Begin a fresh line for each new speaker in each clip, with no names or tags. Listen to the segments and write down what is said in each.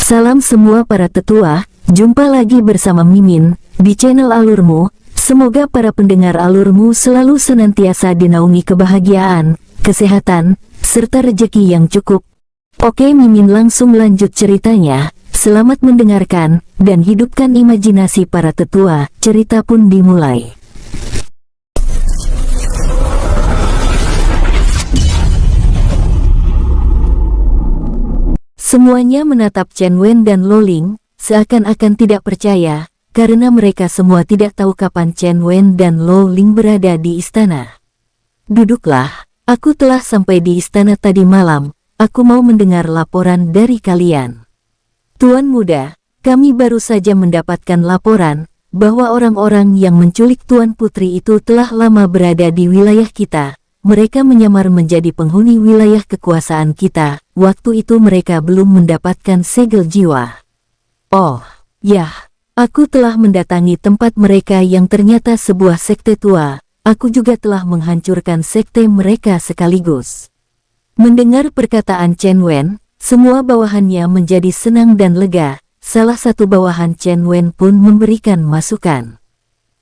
Salam semua para tetua, jumpa lagi bersama Mimin di channel Alurmu. Semoga para pendengar Alurmu selalu senantiasa dinaungi kebahagiaan, kesehatan, serta rezeki yang cukup. Oke, Mimin langsung lanjut ceritanya. Selamat mendengarkan dan hidupkan imajinasi para tetua. Cerita pun dimulai. Semuanya menatap Chen Wen dan Lo Ling, seakan-akan tidak percaya, karena mereka semua tidak tahu kapan Chen Wen dan Lo Ling berada di istana. Duduklah, aku telah sampai di istana tadi malam, aku mau mendengar laporan dari kalian. Tuan Muda, kami baru saja mendapatkan laporan, bahwa orang-orang yang menculik Tuan Putri itu telah lama berada di wilayah kita. Mereka menyamar menjadi penghuni wilayah kekuasaan kita, waktu itu mereka belum mendapatkan segel jiwa. Oh, ya, aku telah mendatangi tempat mereka yang ternyata sebuah sekte tua, aku juga telah menghancurkan sekte mereka sekaligus. Mendengar perkataan Chen Wen, semua bawahannya menjadi senang dan lega, salah satu bawahan Chen Wen pun memberikan masukan.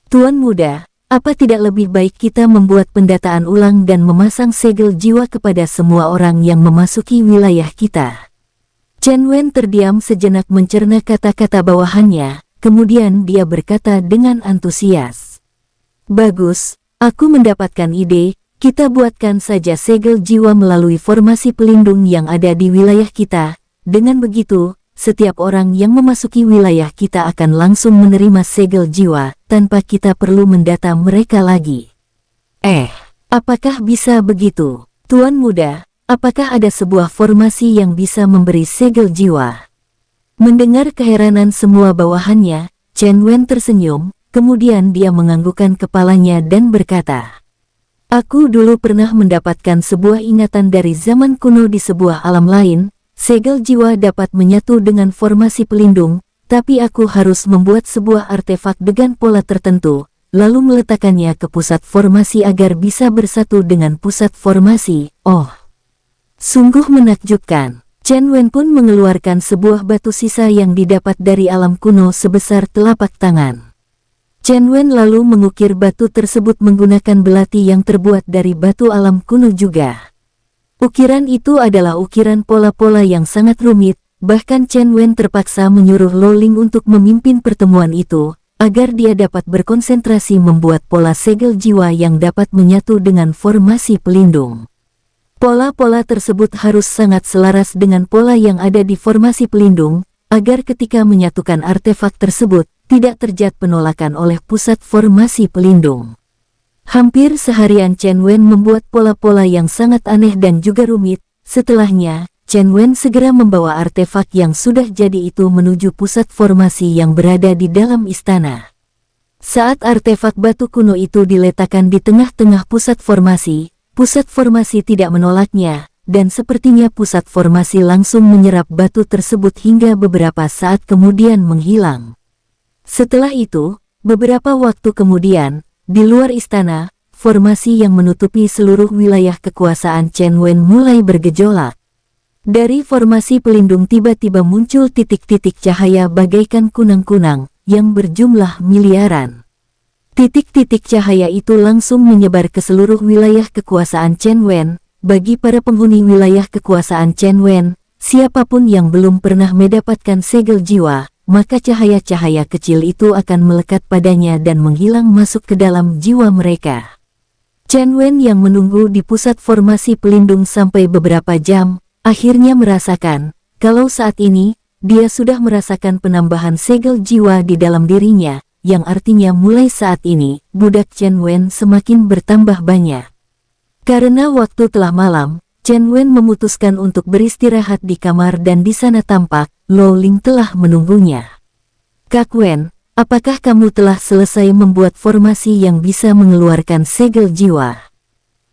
Tuan Muda, apa tidak lebih baik kita membuat pendataan ulang dan memasang segel jiwa kepada semua orang yang memasuki wilayah kita? Chen Wen terdiam sejenak mencerna kata-kata bawahannya, kemudian dia berkata dengan antusias. Bagus, aku mendapatkan ide, kita buatkan saja segel jiwa melalui formasi pelindung yang ada di wilayah kita. Dengan begitu, setiap orang yang memasuki wilayah kita akan langsung menerima segel jiwa, tanpa kita perlu mendata mereka lagi. Apakah bisa begitu? Tuan Muda, apakah ada sebuah formasi yang bisa memberi segel jiwa? Mendengar keheranan semua bawahannya, Chen Wen tersenyum, kemudian dia menganggukkan kepalanya dan berkata, aku dulu pernah mendapatkan sebuah ingatan dari zaman kuno di sebuah alam lain. Segel jiwa dapat menyatu dengan formasi pelindung, tapi aku harus membuat sebuah artefak dengan pola tertentu, lalu meletakkannya ke pusat formasi agar bisa bersatu dengan pusat formasi. Oh, sungguh menakjubkan. Chen Wen pun mengeluarkan sebuah batu sisa yang didapat dari alam kuno sebesar telapak tangan. Chen Wen lalu mengukir batu tersebut menggunakan belati yang terbuat dari batu alam kuno juga. Ukiran itu adalah ukiran pola-pola yang sangat rumit, bahkan Chen Wen terpaksa menyuruh Lo Ling untuk memimpin pertemuan itu, agar dia dapat berkonsentrasi membuat pola segel jiwa yang dapat menyatu dengan formasi pelindung. Pola-pola tersebut harus sangat selaras dengan pola yang ada di formasi pelindung, agar ketika menyatukan artefak tersebut, tidak terjadi penolakan oleh pusat formasi pelindung. Hampir seharian Chen Wen membuat pola-pola yang sangat aneh dan juga rumit. Setelahnya, Chen Wen segera membawa artefak yang sudah jadi itu menuju pusat formasi yang berada di dalam istana. Saat artefak batu kuno itu diletakkan di tengah-tengah pusat formasi tidak menolaknya, dan sepertinya pusat formasi langsung menyerap batu tersebut hingga beberapa saat kemudian menghilang. Setelah itu, beberapa waktu kemudian, di luar istana, formasi yang menutupi seluruh wilayah kekuasaan Chen Wen mulai bergejolak. Dari formasi pelindung tiba-tiba muncul titik-titik cahaya bagaikan kunang-kunang, yang berjumlah miliaran. Titik-titik cahaya itu langsung menyebar ke seluruh wilayah kekuasaan Chen Wen. Bagi para penghuni wilayah kekuasaan Chen Wen, siapapun yang belum pernah mendapatkan segel jiwa, maka cahaya-cahaya kecil itu akan melekat padanya dan menghilang masuk ke dalam jiwa mereka. Chen Wen yang menunggu di pusat formasi pelindung sampai beberapa jam, akhirnya merasakan, kalau saat ini, dia sudah merasakan penambahan segel jiwa di dalam dirinya, yang artinya mulai saat ini, budak Chen Wen semakin bertambah banyak. Karena waktu telah malam, Chen Wen memutuskan untuk beristirahat di kamar dan di sana tampak, Lo Ling telah menunggunya. Kak Wen, apakah kamu telah selesai membuat formasi yang bisa mengeluarkan segel jiwa?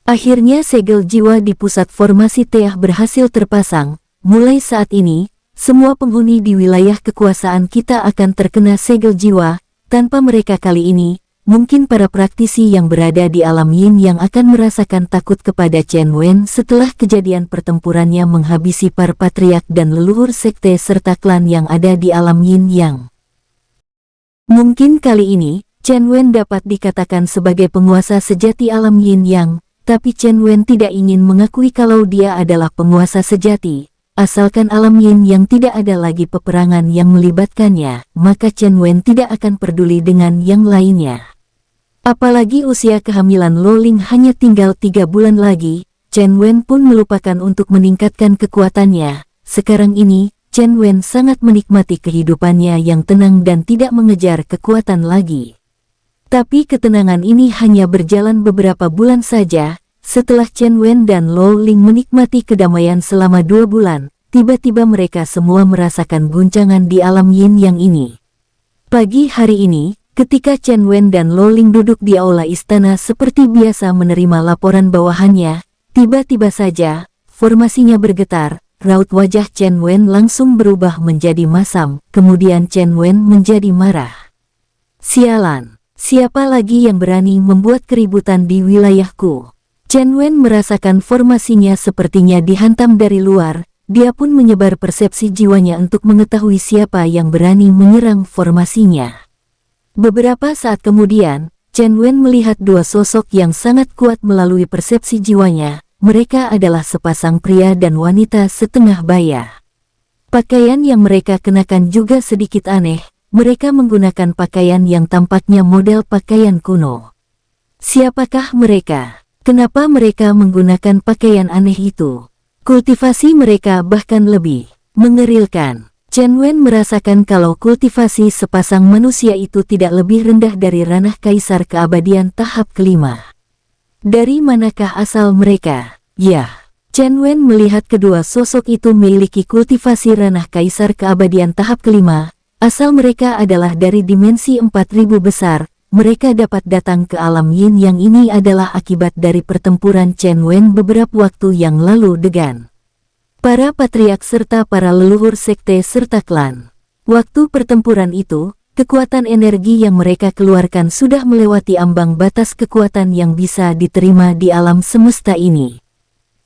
Akhirnya segel jiwa di pusat formasi teah berhasil terpasang. Mulai saat ini, semua penghuni di wilayah kekuasaan kita akan terkena segel jiwa. Tanpa mereka kali ini, mungkin para praktisi yang berada di alam yin yang akan merasakan takut kepada Chen Wen setelah kejadian pertempurannya menghabisi para patriark dan leluhur sekte serta klan yang ada di alam yin yang. Mungkin kali ini, Chen Wen dapat dikatakan sebagai penguasa sejati alam yin yang, tapi Chen Wen tidak ingin mengakui kalau dia adalah penguasa sejati. Asalkan alam yin yang tidak ada lagi peperangan yang melibatkannya, maka Chen Wen tidak akan peduli dengan yang lainnya. Apalagi usia kehamilan Lo Ling hanya tinggal 3 bulan lagi, Chen Wen pun melupakan untuk meningkatkan kekuatannya. Sekarang ini, Chen Wen sangat menikmati kehidupannya yang tenang dan tidak mengejar kekuatan lagi. Tapi ketenangan ini hanya berjalan beberapa bulan saja. Setelah Chen Wen dan Lo Ling menikmati kedamaian selama 2 bulan, tiba-tiba mereka semua merasakan guncangan di alam yin yang ini. Pagi hari ini, ketika Chen Wen dan Lo Ling duduk di aula istana seperti biasa menerima laporan bawahannya, tiba-tiba saja, formasinya bergetar, raut wajah Chen Wen langsung berubah menjadi masam, kemudian Chen Wen menjadi marah. Sialan, siapa lagi yang berani membuat keributan di wilayahku? Chen Wen merasakan formasinya sepertinya dihantam dari luar, dia pun menyebar persepsi jiwanya untuk mengetahui siapa yang berani menyerang formasinya. Beberapa saat kemudian, Chen Wen melihat 2 sosok yang sangat kuat melalui persepsi jiwanya, mereka adalah sepasang pria dan wanita setengah baya. Pakaian yang mereka kenakan juga sedikit aneh, mereka menggunakan pakaian yang tampaknya model pakaian kuno. Siapakah mereka? Kenapa mereka menggunakan pakaian aneh itu? Kultivasi mereka bahkan lebih mengerilkan. Chen Wen merasakan kalau kultivasi sepasang manusia itu tidak lebih rendah dari ranah kaisar keabadian tahap kelima. Dari manakah asal mereka? Ya, Chen Wen melihat kedua sosok itu memiliki kultivasi ranah kaisar keabadian tahap kelima. Asal mereka adalah dari dimensi 4000 besar. Mereka dapat datang ke alam yin yang ini adalah akibat dari pertempuran Chen Wen beberapa waktu yang lalu dengan para patriark serta para leluhur sekte serta klan. Waktu pertempuran itu, kekuatan energi yang mereka keluarkan sudah melewati ambang batas kekuatan yang bisa diterima di alam semesta ini.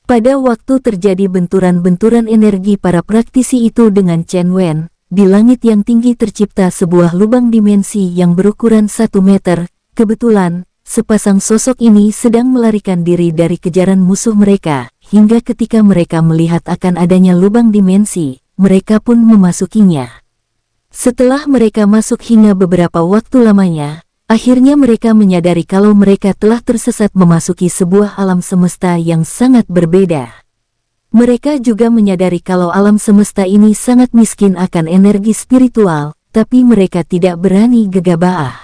Pada waktu terjadi benturan-benturan energi para praktisi itu dengan Chen Wen, di langit yang tinggi tercipta sebuah lubang dimensi yang berukuran 1 meter. Kebetulan, sepasang sosok ini sedang melarikan diri dari kejaran musuh mereka, hingga ketika mereka melihat akan adanya lubang dimensi, mereka pun memasukinya. Setelah mereka masuk hingga beberapa waktu lamanya, akhirnya mereka menyadari kalau mereka telah tersesat memasuki sebuah alam semesta yang sangat berbeda. Mereka juga menyadari kalau alam semesta ini sangat miskin akan energi spiritual, tapi mereka tidak berani gegabah.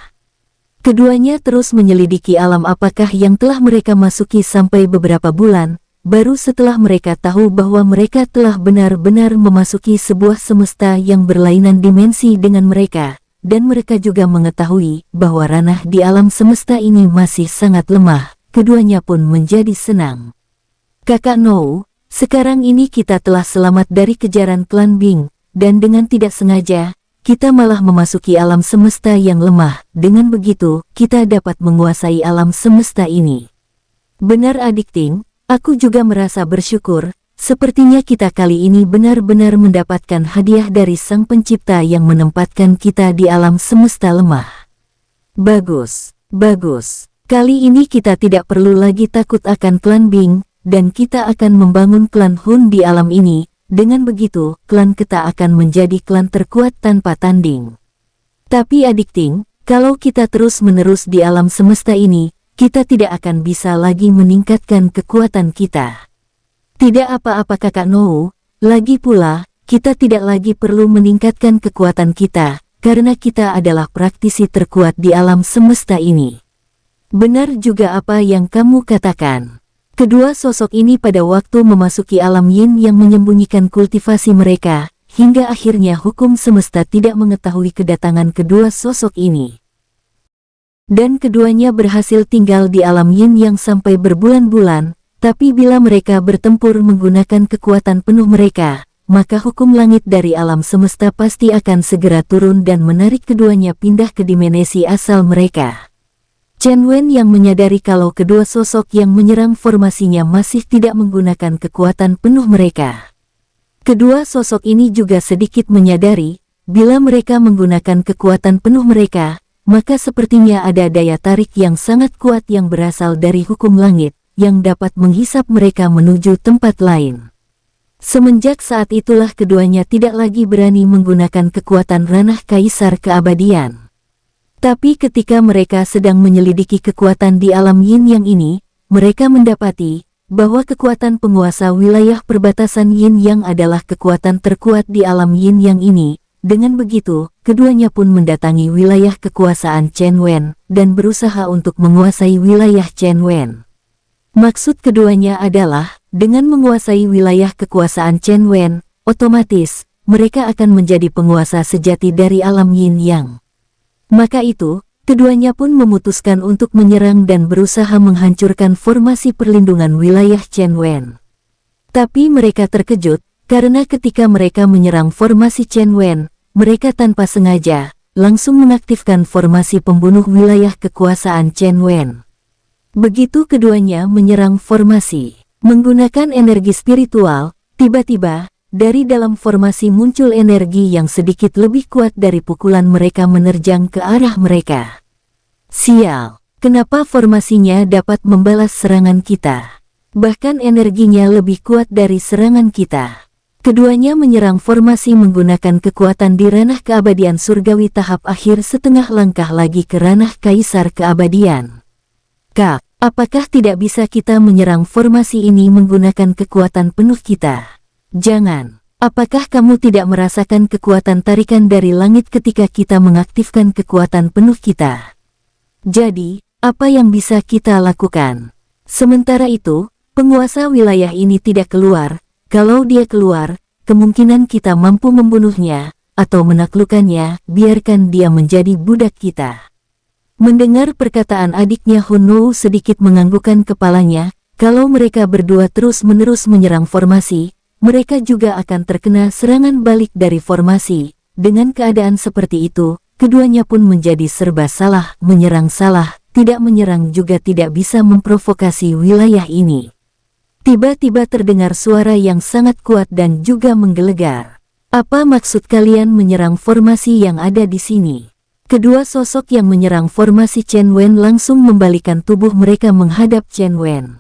Keduanya terus menyelidiki alam apakah yang telah mereka masuki sampai beberapa bulan, baru setelah mereka tahu bahwa mereka telah benar-benar memasuki sebuah semesta yang berlainan dimensi dengan mereka, dan mereka juga mengetahui bahwa ranah di alam semesta ini masih sangat lemah. Keduanya pun menjadi senang. Kakak Nou, sekarang ini kita telah selamat dari kejaran klan Bing, dan dengan tidak sengaja, kita malah memasuki alam semesta yang lemah. Dengan begitu, kita dapat menguasai alam semesta ini. Benar Adik Ting, aku juga merasa bersyukur, sepertinya kita kali ini benar-benar mendapatkan hadiah dari Sang Pencipta yang menempatkan kita di alam semesta lemah. Bagus, bagus. Kali ini kita tidak perlu lagi takut akan klan Bing, dan kita akan membangun klan Hun di alam ini. Dengan begitu, klan kita akan menjadi klan terkuat tanpa tanding. Tapi Adik Ting, kalau kita terus-menerus di alam semesta ini, kita tidak akan bisa lagi meningkatkan kekuatan kita. Tidak apa-apa Kakak Nou, lagi pula, kita tidak lagi perlu meningkatkan kekuatan kita, karena kita adalah praktisi terkuat di alam semesta ini. Benar juga apa yang kamu katakan. Kedua sosok ini pada waktu memasuki alam yin yang menyembunyikan kultivasi mereka, hingga akhirnya hukum semesta tidak mengetahui kedatangan kedua sosok ini. Dan keduanya berhasil tinggal di alam yin yang sampai berbulan-bulan, tapi bila mereka bertempur menggunakan kekuatan penuh mereka, maka hukum langit dari alam semesta pasti akan segera turun dan menarik keduanya pindah ke dimensi asal mereka. Chen Wen yang menyadari kalau kedua sosok yang menyerang formasinya masih tidak menggunakan kekuatan penuh mereka. Kedua sosok ini juga sedikit menyadari, bila mereka menggunakan kekuatan penuh mereka, maka sepertinya ada daya tarik yang sangat kuat yang berasal dari hukum langit, yang dapat menghisap mereka menuju tempat lain. Semenjak saat itulah keduanya tidak lagi berani menggunakan kekuatan ranah kaisar keabadian. Tapi ketika mereka sedang menyelidiki kekuatan di alam yin yang ini, mereka mendapati bahwa kekuatan penguasa wilayah perbatasan yin yang adalah kekuatan terkuat di alam yin yang ini. Dengan begitu, keduanya pun mendatangi wilayah kekuasaan Chen Wen dan berusaha untuk menguasai wilayah Chen Wen. Maksud keduanya adalah, dengan menguasai wilayah kekuasaan Chen Wen, otomatis mereka akan menjadi penguasa sejati dari alam yin yang. Maka itu, keduanya pun memutuskan untuk menyerang dan berusaha menghancurkan formasi perlindungan wilayah Chen Wen. Tapi mereka terkejut, karena ketika mereka menyerang formasi Chen Wen, mereka tanpa sengaja langsung mengaktifkan formasi pembunuh wilayah kekuasaan Chen Wen. Begitu keduanya menyerang formasi, menggunakan energi spiritual, tiba-tiba, dari dalam formasi muncul energi yang sedikit lebih kuat dari pukulan mereka menerjang ke arah mereka. Sial, kenapa formasinya dapat membalas serangan kita? Bahkan energinya lebih kuat dari serangan kita. Keduanya menyerang formasi menggunakan kekuatan di ranah keabadian surgawi tahap akhir setengah langkah lagi ke ranah kaisar keabadian. Kak, apakah tidak bisa kita menyerang formasi ini menggunakan kekuatan penuh kita? Jangan. Apakah kamu tidak merasakan kekuatan tarikan dari langit ketika kita mengaktifkan kekuatan penuh kita? Jadi, apa yang bisa kita lakukan? Sementara itu, penguasa wilayah ini tidak keluar. Kalau dia keluar, kemungkinan kita mampu membunuhnya, atau menaklukkannya, biarkan dia menjadi budak kita. Mendengar perkataan adiknya Hun Nou sedikit menganggukkan kepalanya, kalau mereka berdua terus-menerus menyerang formasi, mereka juga akan terkena serangan balik dari formasi. Dengan keadaan seperti itu, keduanya pun menjadi serba salah, menyerang salah, tidak menyerang juga tidak bisa memprovokasi wilayah ini. Tiba-tiba terdengar suara yang sangat kuat dan juga menggelegar. Apa maksud kalian menyerang formasi yang ada di sini? Kedua sosok yang menyerang formasi Chen Wen langsung membalikan tubuh mereka menghadap Chen Wen.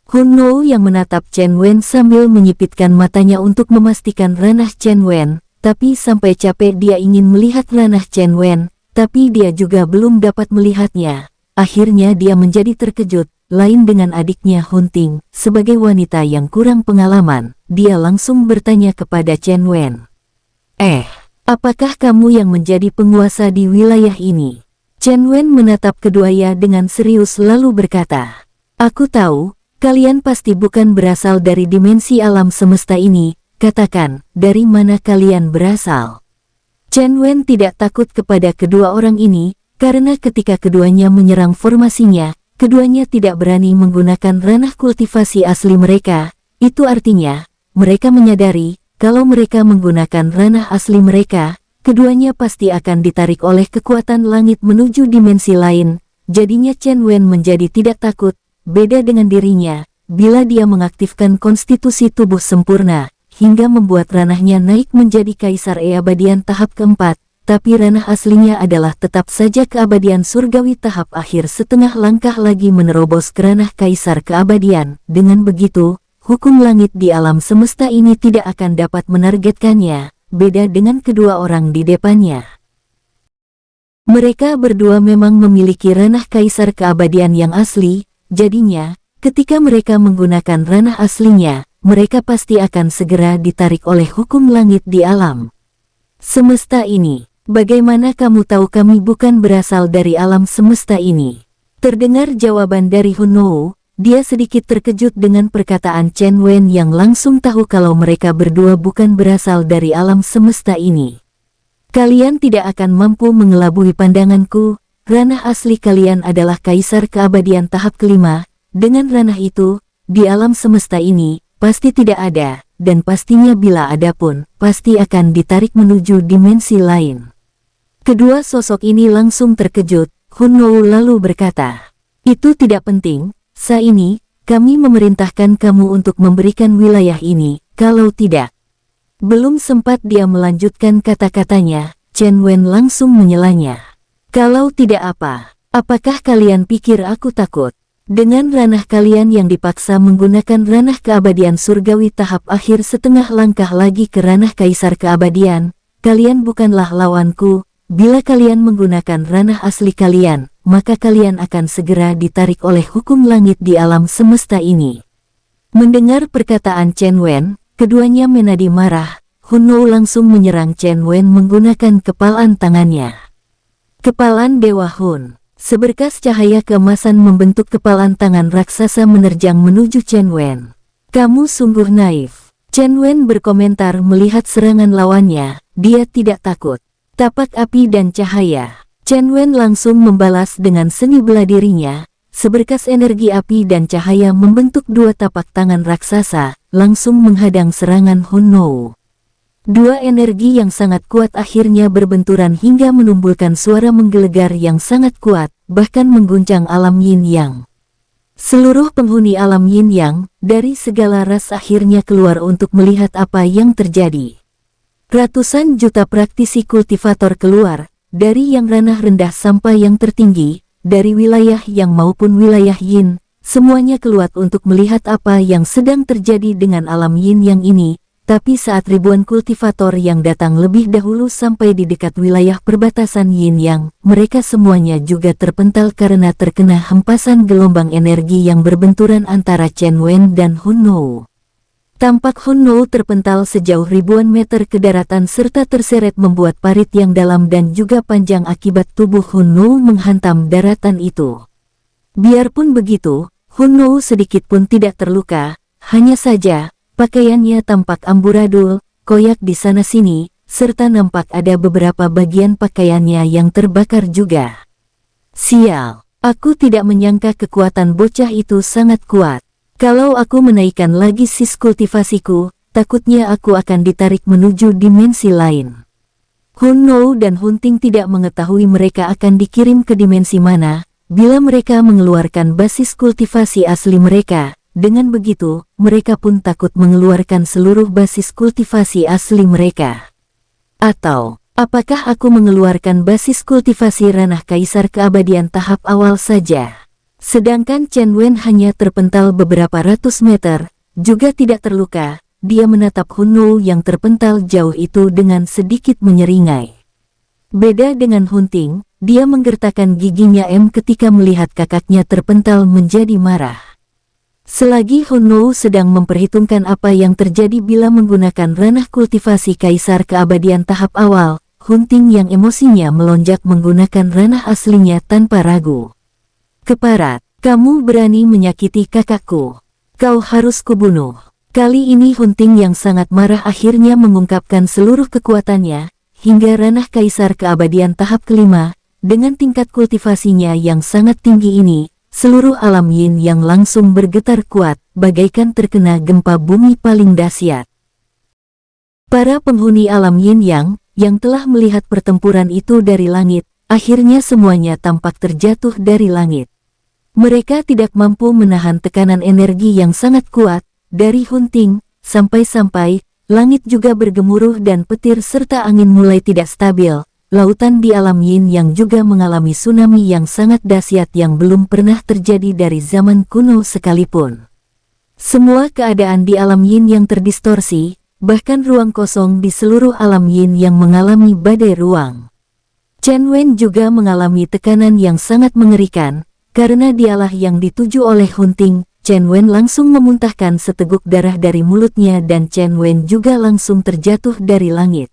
Hun Nou yang menatap Chen Wen sambil menyipitkan matanya untuk memastikan ranah Chen Wen, tapi sampai capek dia ingin melihat ranah Chen Wen, tapi dia juga belum dapat melihatnya. Akhirnya dia menjadi terkejut, lain dengan adiknya Hun Ting, sebagai wanita yang kurang pengalaman, dia langsung bertanya kepada Chen Wen. Apakah kamu yang menjadi penguasa di wilayah ini? Chen Wen menatap keduanya dengan serius lalu berkata, aku tahu, kalian pasti bukan berasal dari dimensi alam semesta ini, katakan, dari mana kalian berasal? Chen Wen tidak takut kepada kedua orang ini, karena ketika keduanya menyerang formasinya, keduanya tidak berani menggunakan ranah kultivasi asli mereka. Itu artinya, mereka menyadari, kalau mereka menggunakan ranah asli mereka, keduanya pasti akan ditarik oleh kekuatan langit menuju dimensi lain. Jadinya Chen Wen menjadi tidak takut. Beda dengan dirinya, bila dia mengaktifkan konstitusi tubuh sempurna, hingga membuat ranahnya naik menjadi kaisar keabadian tahap keempat, tapi ranah aslinya adalah tetap saja keabadian surgawi tahap akhir setengah langkah lagi menerobos ke ranah kaisar keabadian. Dengan begitu, hukum langit di alam semesta ini tidak akan dapat menargetkannya, beda dengan kedua orang di depannya. Mereka berdua memang memiliki ranah kaisar keabadian yang asli. Jadinya, ketika mereka menggunakan ranah aslinya, mereka pasti akan segera ditarik oleh hukum langit di alam semesta ini. Bagaimana kamu tahu kami bukan berasal dari alam semesta ini? Terdengar jawaban dari Hun Nou, dia sedikit terkejut dengan perkataan Chen Wen yang langsung tahu kalau mereka berdua bukan berasal dari alam semesta ini. Kalian tidak akan mampu mengelabui pandanganku. Ranah asli kalian adalah kaisar keabadian tahap kelima. Dengan ranah itu, di alam semesta ini, pasti tidak ada, dan pastinya bila ada pun, pasti akan ditarik menuju dimensi lain. Kedua sosok ini langsung terkejut. Hun Nou lalu berkata, "Itu tidak penting, saat ini, kami memerintahkan kamu untuk memberikan wilayah ini, kalau tidak." Belum sempat dia melanjutkan kata-katanya, Chen Wen langsung menyelanya. "Kalau tidak apa, apakah kalian pikir aku takut? Dengan ranah kalian yang dipaksa menggunakan ranah keabadian surgawi tahap akhir setengah langkah lagi ke ranah kaisar keabadian, kalian bukanlah lawanku. Bila kalian menggunakan ranah asli kalian, maka kalian akan segera ditarik oleh hukum langit di alam semesta ini." Mendengar perkataan Chen Wen, keduanya menadi marah. Hun Nou langsung menyerang Chen Wen menggunakan kepalan tangannya. Kepalan Dewa Hun. Seberkas cahaya keemasan membentuk kepalan tangan raksasa menerjang menuju Chen Wen. "Kamu sungguh naif." Chen Wen berkomentar melihat serangan lawannya, dia tidak takut. Tapak api dan cahaya. Chen Wen langsung membalas dengan seni bela dirinya, seberkas energi api dan cahaya membentuk dua tapak tangan raksasa, langsung menghadang serangan Hun Nou. Dua energi yang sangat kuat akhirnya berbenturan hingga menumbuhkan suara menggelegar yang sangat kuat, bahkan mengguncang alam Yin Yang. Seluruh penghuni alam Yin Yang, dari segala ras akhirnya keluar untuk melihat apa yang terjadi. Ratusan juta praktisi kultivator keluar, dari yang ranah rendah sampai yang tertinggi, dari wilayah yang maupun wilayah Yin, semuanya keluar untuk melihat apa yang sedang terjadi dengan alam Yin Yang ini. Tapi saat ribuan kultivator yang datang lebih dahulu sampai di dekat wilayah perbatasan Yin Yang, mereka semuanya juga terpental karena terkena hempasan gelombang energi yang berbenturan antara Chen Wen dan Hun Nou. Tampak Hun Nou terpental sejauh ribuan meter ke daratan serta terseret membuat parit yang dalam dan juga panjang akibat tubuh Hun Nou menghantam daratan itu. Biarpun begitu, Hun Nou sedikit pun tidak terluka, hanya saja pakaiannya tampak amburadul, koyak di sana-sini, serta nampak ada beberapa bagian pakaiannya yang terbakar juga. "Sial, aku tidak menyangka kekuatan bocah itu sangat kuat. Kalau aku menaikkan lagi sis kultivasiku, takutnya aku akan ditarik menuju dimensi lain." Hun Nou dan Hun Ting tidak mengetahui mereka akan dikirim ke dimensi mana, bila mereka mengeluarkan basis kultivasi asli mereka. Dengan begitu, mereka pun takut mengeluarkan seluruh basis kultivasi asli mereka. Atau, apakah aku mengeluarkan basis kultivasi ranah kaisar keabadian tahap awal saja? Sedangkan Chen Wen hanya terpental beberapa ratus meter, juga tidak terluka, dia menatap Hun Nou yang terpental jauh itu dengan sedikit menyeringai. Beda dengan Hun Ting, dia menggertakkan giginya ketika melihat kakaknya terpental menjadi marah. Selagi Hun Nou sedang memperhitungkan apa yang terjadi bila menggunakan ranah kultivasi kaisar keabadian tahap awal, Hun Ting yang emosinya melonjak menggunakan ranah aslinya tanpa ragu. "Keparat, kamu berani menyakiti kakakku. Kau harus kubunuh." Kali ini Hun Ting yang sangat marah akhirnya mengungkapkan seluruh kekuatannya, hingga ranah kaisar keabadian tahap kelima, dengan tingkat kultivasinya yang sangat tinggi ini. Seluruh alam Yin yang langsung bergetar kuat, bagaikan terkena gempa bumi paling dahsyat. Para penghuni alam Yin yang telah melihat pertempuran itu dari langit, akhirnya semuanya tampak terjatuh dari langit. Mereka tidak mampu menahan tekanan energi yang sangat kuat, dari Hun Ting, sampai-sampai, langit juga bergemuruh dan petir serta angin mulai tidak stabil. Lautan di alam Yin yang juga mengalami tsunami yang sangat dahsyat yang belum pernah terjadi dari zaman kuno sekalipun. Semua keadaan di alam Yin yang terdistorsi, bahkan ruang kosong di seluruh alam Yin yang mengalami badai ruang. Chen Wen juga mengalami tekanan yang sangat mengerikan, karena dialah yang dituju oleh Hun Ting. Chen Wen langsung memuntahkan seteguk darah dari mulutnya dan Chen Wen juga langsung terjatuh dari langit.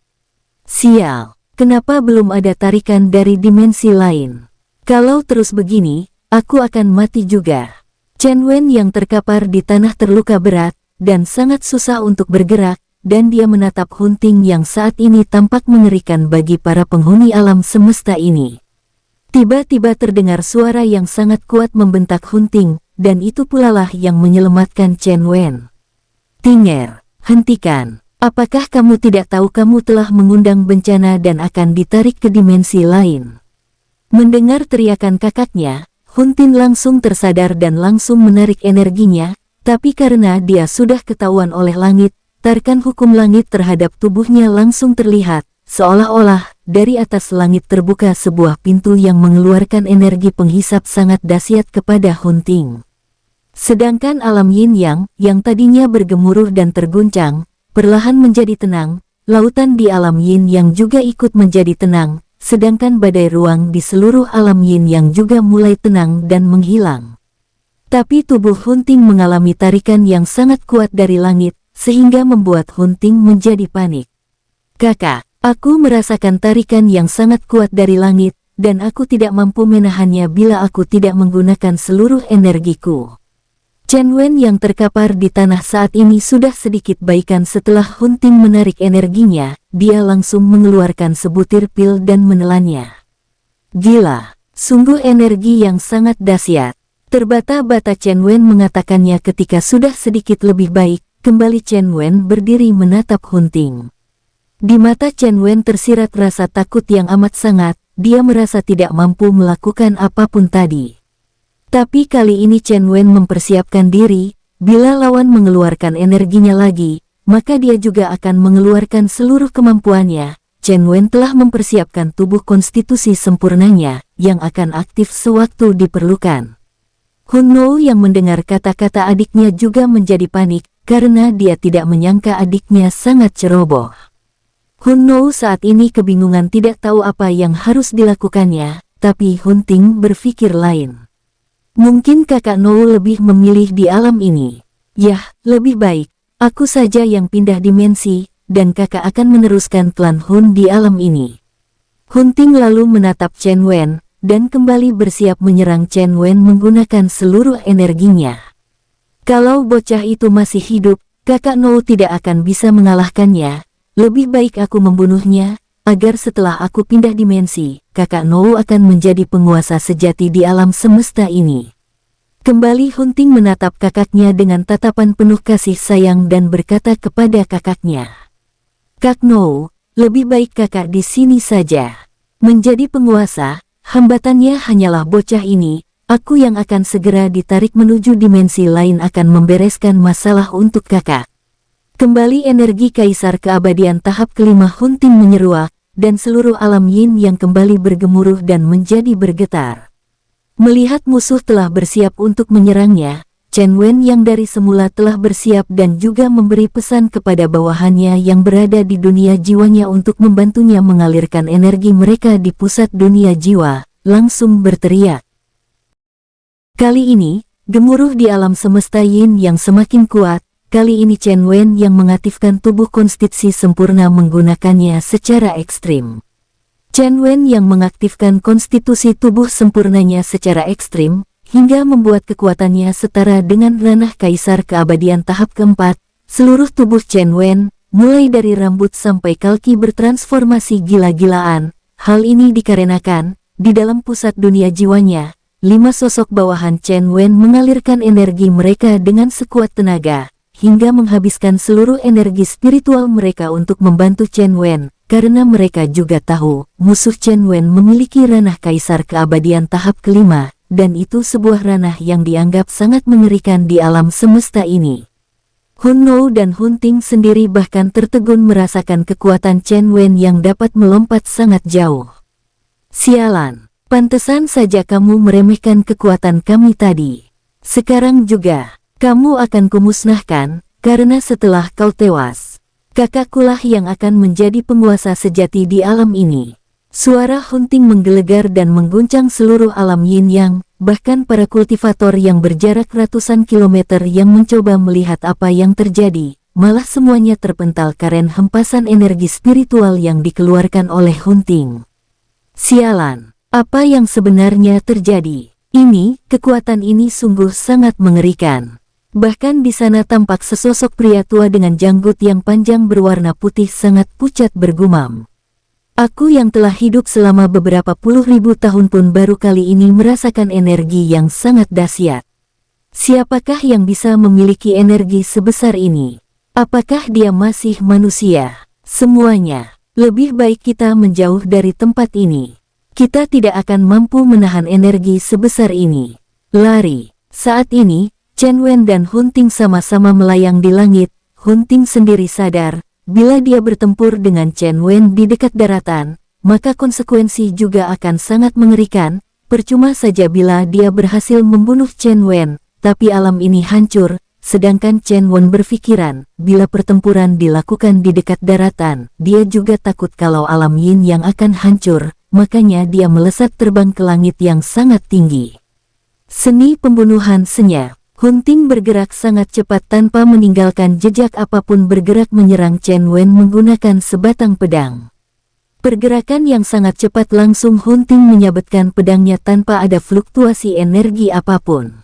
"Sial. Kenapa belum ada tarikan dari dimensi lain? Kalau terus begini, aku akan mati juga." Chen Wen yang terkapar di tanah terluka berat, dan sangat susah untuk bergerak, dan dia menatap Hun Ting yang saat ini tampak mengerikan bagi para penghuni alam semesta ini. Tiba-tiba terdengar suara yang sangat kuat membentak Hun Ting, dan itu pulalah yang menyelamatkan Chen Wen. "Tinger, hentikan. Apakah kamu tidak tahu kamu telah mengundang bencana dan akan ditarik ke dimensi lain?" Mendengar teriakan kakaknya, Huntin langsung tersadar dan langsung menarik energinya, tapi karena dia sudah ketahuan oleh langit, tarikan hukum langit terhadap tubuhnya langsung terlihat, seolah-olah dari atas langit terbuka sebuah pintu yang mengeluarkan energi penghisap sangat dahsyat kepada Hunting. Sedangkan alam yin yang tadinya bergemuruh dan terguncang, perlahan menjadi tenang, lautan di alam yin yang juga ikut menjadi tenang, sedangkan badai ruang di seluruh alam yin yang juga mulai tenang dan menghilang. Tapi tubuh Hunting mengalami tarikan yang sangat kuat dari langit, sehingga membuat Hunting menjadi panik. Kakak, aku merasakan tarikan yang sangat kuat dari langit, dan aku tidak mampu menahannya bila aku tidak menggunakan seluruh energiku. Chen Wen yang terkapar di tanah saat ini sudah sedikit baikan setelah Hunting menarik energinya, dia langsung mengeluarkan sebutir pil dan menelannya. Gila, sungguh energi yang sangat dahsyat. Terbata-bata Chen Wen mengatakannya ketika sudah sedikit lebih baik, kembali Chen Wen berdiri menatap Hunting. Di mata Chen Wen tersirat rasa takut yang amat sangat, dia merasa tidak mampu melakukan apapun tadi. Tapi kali ini Chen Wen mempersiapkan diri, bila lawan mengeluarkan energinya lagi, maka dia juga akan mengeluarkan seluruh kemampuannya. Chen Wen telah mempersiapkan tubuh konstitusi sempurnanya, yang akan aktif sewaktu diperlukan. Hun Nou yang mendengar kata-kata adiknya juga menjadi panik, karena dia tidak menyangka adiknya sangat ceroboh. Hun Nou saat ini kebingungan tidak tahu apa yang harus dilakukannya, tapi Hunting berpikir lain. Mungkin kakak Nou lebih memilih di alam ini. Yah, lebih baik, aku saja yang pindah dimensi, dan kakak akan meneruskan klan Hun di alam ini. Hunting lalu menatap Chen Wen, dan kembali bersiap menyerang Chen Wen menggunakan seluruh energinya. Kalau bocah itu masih hidup, kakak Nou tidak akan bisa mengalahkannya. Lebih baik aku membunuhnya, agar setelah aku pindah dimensi, kakak Nou akan menjadi penguasa sejati di alam semesta ini. Kembali Hunting menatap kakaknya dengan tatapan penuh kasih sayang dan berkata kepada kakaknya, "Kak Nou, lebih baik kakak di sini saja. Menjadi penguasa, hambatannya hanyalah bocah ini, aku yang akan segera ditarik menuju dimensi lain akan membereskan masalah untuk kakak." Kembali energi Kaisar Keabadian tahap kelima Hunting menyeruak, dan seluruh alam yin yang kembali bergemuruh dan menjadi bergetar. Melihat musuh telah bersiap untuk menyerangnya, Chen Wen yang dari semula telah bersiap dan juga memberi pesan kepada bawahannya yang berada di dunia jiwanya untuk membantunya mengalirkan energi mereka di pusat dunia jiwa, langsung berteriak. Kali ini, gemuruh di alam semesta yin yang semakin kuat. Kali ini Chen Wen yang mengaktifkan tubuh konstitusi sempurna menggunakannya secara ekstrim. Chen Wen yang mengaktifkan konstitusi tubuh sempurnanya secara ekstrim, hingga membuat kekuatannya setara dengan ranah Kaisar Keabadian tahap keempat. Seluruh tubuh Chen Wen, mulai dari rambut sampai kaki bertransformasi gila-gilaan. Hal ini dikarenakan, di dalam pusat dunia jiwanya, 5 sosok bawahan Chen Wen mengalirkan energi mereka dengan sekuat tenaga, hingga menghabiskan seluruh energi spiritual mereka untuk membantu Chen Wen, karena mereka juga tahu, musuh Chen Wen memiliki ranah Kaisar Keabadian tahap kelima, dan itu sebuah ranah yang dianggap sangat mengerikan di alam semesta ini. Hun Nou dan Hunting sendiri bahkan tertegun merasakan kekuatan Chen Wen yang dapat melompat sangat jauh. Sialan, pantesan saja kamu meremehkan kekuatan kami tadi. Sekarang juga kamu akan kumusnahkan, karena setelah kau tewas, kakakkulah yang akan menjadi penguasa sejati di alam ini. Suara Hunting menggelegar dan mengguncang seluruh alam yin yang, bahkan para kultivator yang berjarak ratusan kilometer yang mencoba melihat apa yang terjadi, malah semuanya terpental karena hempasan energi spiritual yang dikeluarkan oleh Hunting. Sialan, apa yang sebenarnya terjadi? Kekuatan ini sungguh sangat mengerikan. Bahkan di sana tampak sesosok pria tua dengan janggut yang panjang berwarna putih sangat pucat bergumam. Aku yang telah hidup selama beberapa puluh ribu tahun pun baru kali ini merasakan energi yang sangat dahsyat. Siapakah yang bisa memiliki energi sebesar ini? Apakah dia masih manusia? Semuanya, lebih baik kita menjauh dari tempat ini. Kita tidak akan mampu menahan energi sebesar ini. Lari. Saat ini, Chen Wen dan Hun Ting sama-sama melayang di langit. Hun Ting sendiri sadar, bila dia bertempur dengan Chen Wen di dekat daratan, maka konsekuensi juga akan sangat mengerikan. Percuma saja bila dia berhasil membunuh Chen Wen, tapi alam ini hancur. Sedangkan Chen Wen berpikiran, bila pertempuran dilakukan di dekat daratan, dia juga takut kalau alam yin yang akan hancur, makanya dia melesat terbang ke langit yang sangat tinggi. Seni pembunuhan senyap. Hun Ting bergerak sangat cepat tanpa meninggalkan jejak apapun, bergerak menyerang Chen Wen menggunakan sebatang pedang. Pergerakan yang sangat cepat langsung Hun Ting menyabetkan pedangnya tanpa ada fluktuasi energi apapun.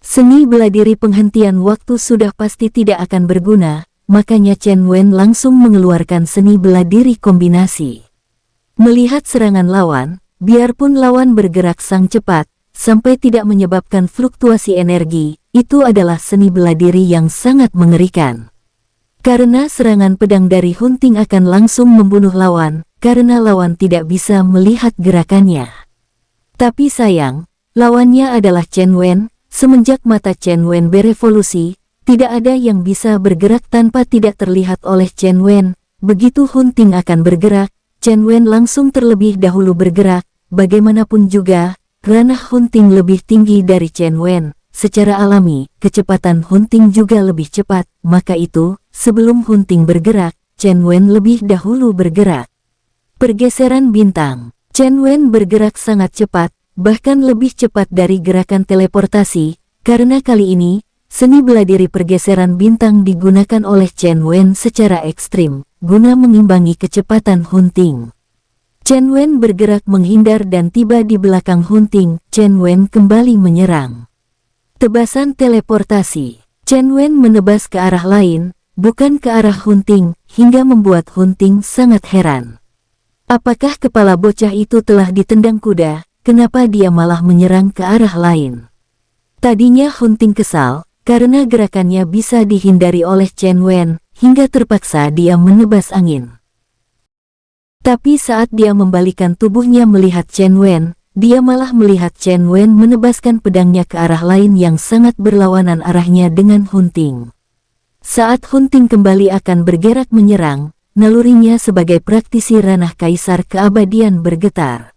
Seni bela diri penghentian waktu sudah pasti tidak akan berguna, makanya Chen Wen langsung mengeluarkan seni bela diri kombinasi. Melihat serangan lawan, biarpun lawan bergerak sang cepat, sampai tidak menyebabkan fluktuasi energi, itu adalah seni bela diri yang sangat mengerikan. Karena serangan pedang dari Hun Ting akan langsung membunuh lawan, karena lawan tidak bisa melihat gerakannya. Tapi sayang, lawannya adalah Chen Wen. Semenjak mata Chen Wen berevolusi, tidak ada yang bisa bergerak tanpa tidak terlihat oleh Chen Wen. Begitu Hun Ting akan bergerak, Chen Wen langsung terlebih dahulu bergerak. Bagaimanapun juga, ranah Hun Ting lebih tinggi dari Chen Wen. Secara alami, kecepatan Hun Ting juga lebih cepat. Maka itu, sebelum Hun Ting bergerak, Chen Wen lebih dahulu bergerak. Pergeseran bintang. Chen Wen bergerak sangat cepat. Bahkan lebih cepat dari gerakan teleportasi, karena kali ini, seni bela diri pergeseran bintang digunakan oleh Chen Wen secara ekstrim, guna mengimbangi kecepatan Hun Ting. Chen Wen bergerak menghindar dan tiba di belakang Hun Ting. Chen Wen kembali menyerang. Tebasan teleportasi. Chen Wen menebas ke arah lain, bukan ke arah Hun Ting, hingga membuat Hun Ting sangat heran. Apakah kepala bocah itu telah ditendang kuda? Kenapa dia malah menyerang ke arah lain? Tadinya Hun Ting kesal, karena gerakannya bisa dihindari oleh Chen Wen, hingga terpaksa dia menebas angin. Tapi saat dia membalikan tubuhnya melihat Chen Wen, dia malah melihat Chen Wen menebaskan pedangnya ke arah lain yang sangat berlawanan arahnya dengan Hun Ting. Saat Hun Ting kembali akan bergerak menyerang, nalurinya sebagai praktisi ranah kaisar keabadian bergetar.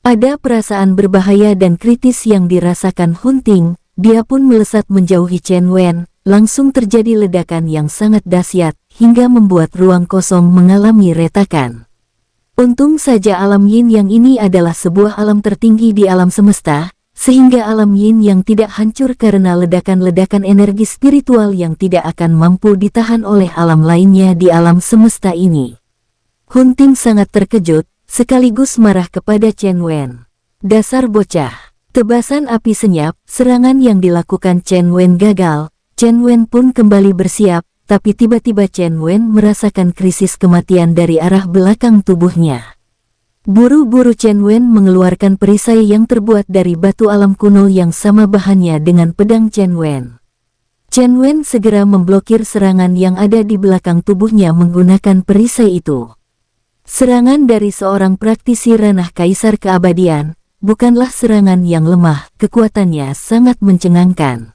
Ada perasaan berbahaya dan kritis yang dirasakan Hun Ting, dia pun melesat menjauhi Chen Wen, langsung terjadi ledakan yang sangat dahsyat, hingga membuat ruang kosong mengalami retakan. Untung saja alam yin yang ini adalah sebuah alam tertinggi di alam semesta, sehingga alam yin yang tidak hancur karena ledakan-ledakan energi spiritual yang tidak akan mampu ditahan oleh alam lainnya di alam semesta ini. Hun Ting sangat terkejut, sekaligus marah kepada Chen Wen. Dasar bocah. Tebasan api senyap, serangan yang dilakukan Chen Wen gagal. Chen Wen pun kembali bersiap, tapi tiba-tiba Chen Wen merasakan krisis kematian dari arah belakang tubuhnya. Buru-buru Chen Wen mengeluarkan perisai yang terbuat dari batu alam kuno yang sama bahannya dengan pedang Chen Wen. Chen Wen segera memblokir serangan yang ada di belakang tubuhnya menggunakan perisai itu. Serangan dari seorang praktisi ranah kaisar keabadian, bukanlah serangan yang lemah, kekuatannya sangat mencengangkan.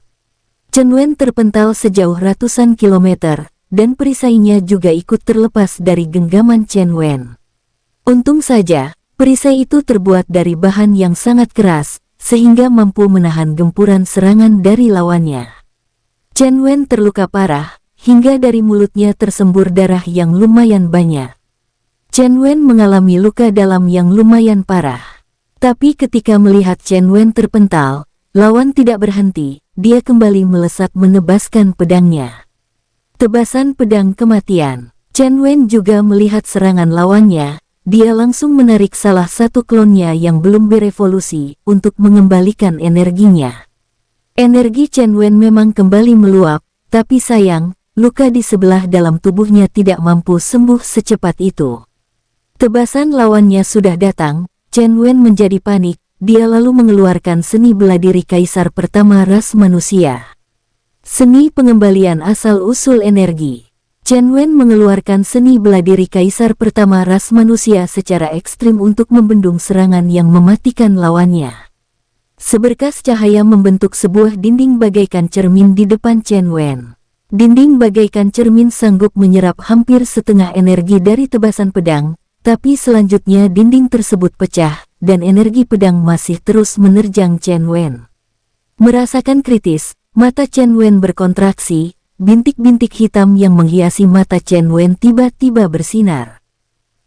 Chen Wen terpental sejauh ratusan kilometer, dan perisainya juga ikut terlepas dari genggaman Chen Wen. Untung saja, perisai itu terbuat dari bahan yang sangat keras, sehingga mampu menahan gempuran serangan dari lawannya. Chen Wen terluka parah, hingga dari mulutnya tersembur darah yang lumayan banyak. Chen Wen mengalami luka dalam yang lumayan parah. Tapi ketika melihat Chen Wen terpental, lawan tidak berhenti, dia kembali melesat menebaskan pedangnya. Tebasan pedang kematian. Chen Wen juga melihat serangan lawannya, dia langsung menarik salah satu klonnya yang belum berevolusi untuk mengembalikan energinya. Energi Chen Wen memang kembali meluap, tapi sayang, luka di sebelah dalam tubuhnya tidak mampu sembuh secepat itu. Tebasan lawannya sudah datang, Chen Wen menjadi panik, dia lalu mengeluarkan seni bela diri kaisar pertama ras manusia. Seni pengembalian asal-usul energi. Chen Wen mengeluarkan seni bela diri kaisar pertama ras manusia secara ekstrim untuk membendung serangan yang mematikan lawannya. Seberkas cahaya membentuk sebuah dinding bagaikan cermin di depan Chen Wen. Dinding bagaikan cermin sanggup menyerap hampir setengah energi dari tebasan pedang, tapi selanjutnya dinding tersebut pecah, dan energi pedang masih terus menerjang Chen Wen. Merasakan kritis, mata Chen Wen berkontraksi, bintik-bintik hitam yang menghiasi mata Chen Wen tiba-tiba bersinar.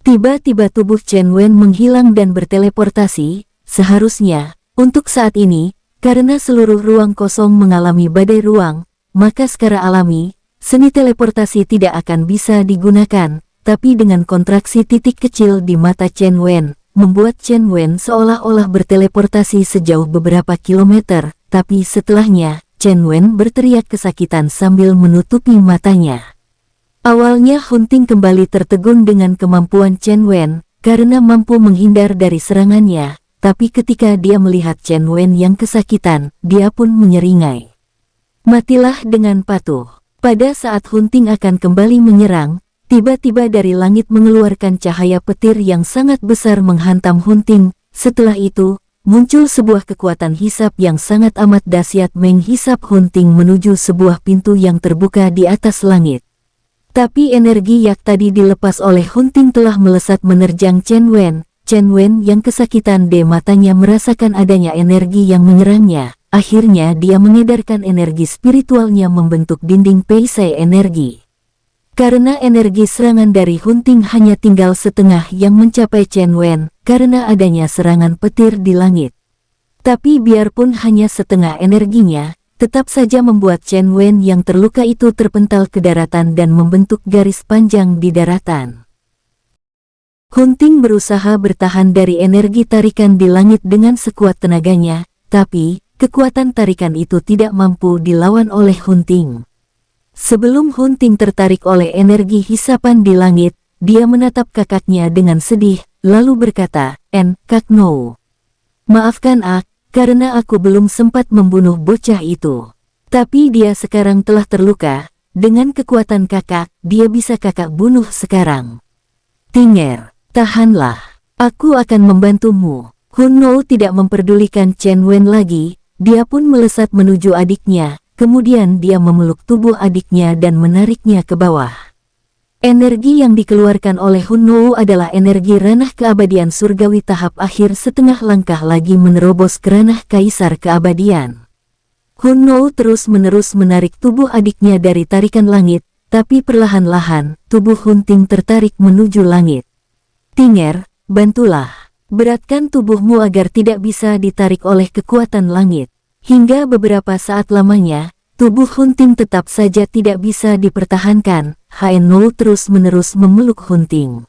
Tiba-tiba tubuh Chen Wen menghilang dan berteleportasi, seharusnya, untuk saat ini, karena seluruh ruang kosong mengalami badai ruang, maka secara alami, seni teleportasi tidak akan bisa digunakan, tapi dengan kontraksi titik kecil di mata Chen Wen, membuat Chen Wen seolah-olah berteleportasi sejauh beberapa kilometer, tapi setelahnya, Chen Wen berteriak kesakitan sambil menutupi matanya. Awalnya Hunting kembali tertegun dengan kemampuan Chen Wen, karena mampu menghindar dari serangannya, tapi ketika dia melihat Chen Wen yang kesakitan, dia pun menyeringai. Matilah dengan patuh. Pada saat Hunting akan kembali menyerang, tiba-tiba dari langit mengeluarkan cahaya petir yang sangat besar menghantam Hunting. Setelah itu, muncul sebuah kekuatan hisap yang sangat amat dahsyat menghisap Hunting menuju sebuah pintu yang terbuka di atas langit. Tapi energi yang tadi dilepas oleh Hunting telah melesat menerjang Chen Wen. Chen Wen yang kesakitan di matanya merasakan adanya energi yang menyerangnya. Akhirnya dia mengedarkan energi spiritualnya membentuk dinding peisai energi. Karena energi serangan dari Hunting hanya tinggal setengah yang mencapai Chen Wen, karena adanya serangan petir di langit. Tapi biarpun hanya setengah energinya, tetap saja membuat Chen Wen yang terluka itu terpental ke daratan dan membentuk garis panjang di daratan. Hunting berusaha bertahan dari energi tarikan di langit dengan sekuat tenaganya, tapi kekuatan tarikan itu tidak mampu dilawan oleh Hunting. Sebelum Hunting tertarik oleh energi hisapan di langit, dia menatap kakaknya dengan sedih, lalu berkata, Kak No. Maafkan aku, karena aku belum sempat membunuh bocah itu. Tapi dia sekarang telah terluka, dengan kekuatan kakak, dia bisa kakak bunuh sekarang. Tinger. Tahanlah, aku akan membantumu. Hun No tidak memperdulikan Chen Wen lagi, dia pun melesat menuju adiknya, kemudian dia memeluk tubuh adiknya dan menariknya ke bawah. Energi yang dikeluarkan oleh Hun No adalah energi ranah keabadian surgawi tahap akhir setengah langkah lagi menerobos ke ranah kaisar keabadian. Hun No terus-menerus menarik tubuh adiknya dari tarikan langit, tapi perlahan-lahan, tubuh Hunting tertarik menuju langit. Tinger, bantulah. Beratkan tubuhmu agar tidak bisa ditarik oleh kekuatan langit. Hingga beberapa saat lamanya, tubuh Hunting tetap saja tidak bisa dipertahankan. Hn No terus-menerus memeluk Hunting.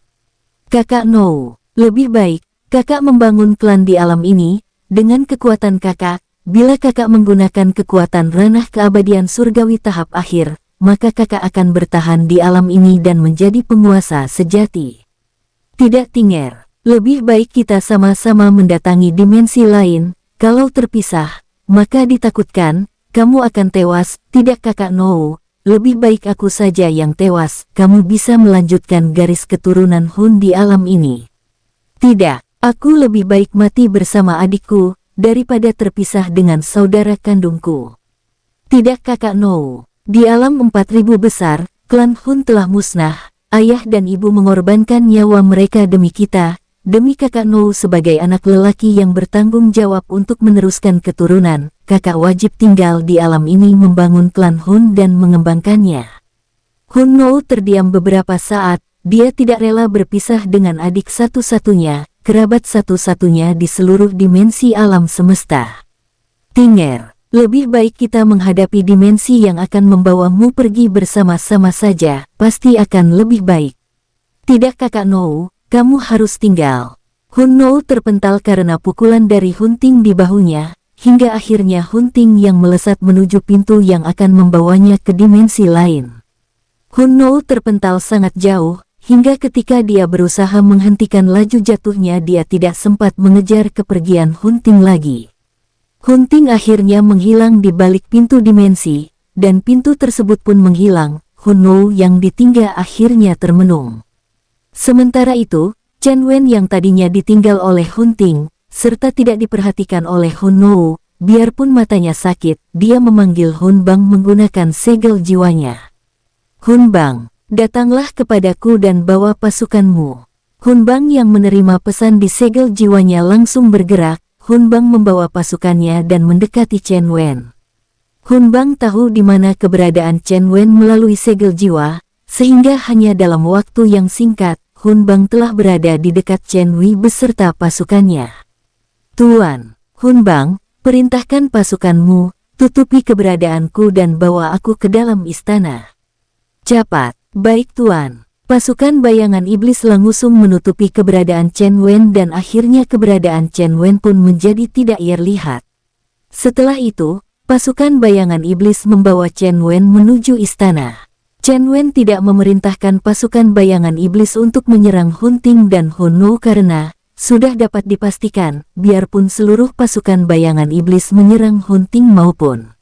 Kakak No, lebih baik, kakak membangun klan di alam ini, dengan kekuatan kakak, bila kakak menggunakan kekuatan ranah keabadian surgawi tahap akhir, maka kakak akan bertahan di alam ini dan menjadi penguasa sejati. Tidak Tinger, lebih baik kita sama-sama mendatangi dimensi lain, kalau terpisah, maka ditakutkan, kamu akan tewas, tidak kakak No, lebih baik aku saja yang tewas, kamu bisa melanjutkan garis keturunan Hun di alam ini. Tidak, aku lebih baik mati bersama adikku, daripada terpisah dengan saudara kandungku. Tidak kakak No, di alam 4000 besar, klan Hun telah musnah. Ayah dan ibu mengorbankan nyawa mereka demi kita, demi kakak No sebagai anak lelaki yang bertanggung jawab untuk meneruskan keturunan, kakak wajib tinggal di alam ini membangun klan Hun dan mengembangkannya. Hun No terdiam beberapa saat, dia tidak rela berpisah dengan adik satu-satunya, kerabat satu-satunya di seluruh dimensi alam semesta. Tinger. Lebih baik kita menghadapi dimensi yang akan membawamu pergi bersama-sama saja, pasti akan lebih baik. Tidak kakak No, kamu harus tinggal. Hun No terpental karena pukulan dari Hunting di bahunya, hingga akhirnya Hunting yang melesat menuju pintu yang akan membawanya ke dimensi lain. Hun No terpental sangat jauh, hingga ketika dia berusaha menghentikan laju jatuhnya dia tidak sempat mengejar kepergian Hunting lagi. Hunting akhirnya menghilang di balik pintu dimensi, dan pintu tersebut pun menghilang. Hunno yang ditinggal akhirnya termenung. Sementara itu, Chen Wen yang tadinya ditinggal oleh Hun Ting, serta tidak diperhatikan oleh Hunno, biarpun matanya sakit, dia memanggil Hun Bang menggunakan segel jiwanya. Hun Bang, datanglah kepadaku dan bawa pasukanmu. Hun Bang yang menerima pesan di segel jiwanya langsung bergerak. Hun Bang membawa pasukannya dan mendekati Chen Wen. Hun Bang tahu di mana keberadaan Chen Wen melalui segel jiwa, sehingga hanya dalam waktu yang singkat, Hun Bang telah berada di dekat Chen Wei beserta pasukannya. Tuan, Hun Bang, perintahkan pasukanmu, tutupi keberadaanku dan bawa aku ke dalam istana. Cepat, baik Tuan. Pasukan bayangan iblis langsung menutupi keberadaan Chen Wen dan akhirnya keberadaan Chen Wen pun menjadi tidak terlihat. Setelah itu, pasukan bayangan iblis membawa Chen Wen menuju istana. Chen Wen tidak memerintahkan pasukan bayangan iblis untuk menyerang Hun Ting dan Hunno karena sudah dapat dipastikan, biarpun seluruh pasukan bayangan iblis menyerang Hun Ting maupun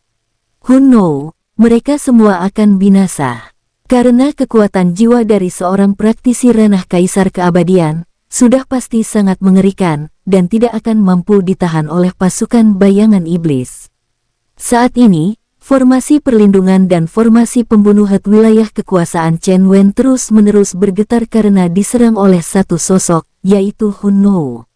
Hunno, mereka semua akan binasa. Karena kekuatan jiwa dari seorang praktisi ranah kaisar keabadian, sudah pasti sangat mengerikan, dan tidak akan mampu ditahan oleh pasukan bayangan iblis. Saat ini, formasi perlindungan dan formasi pembunuhan wilayah kekuasaan Chen Wen terus-menerus bergetar karena diserang oleh satu sosok, yaitu Hunno.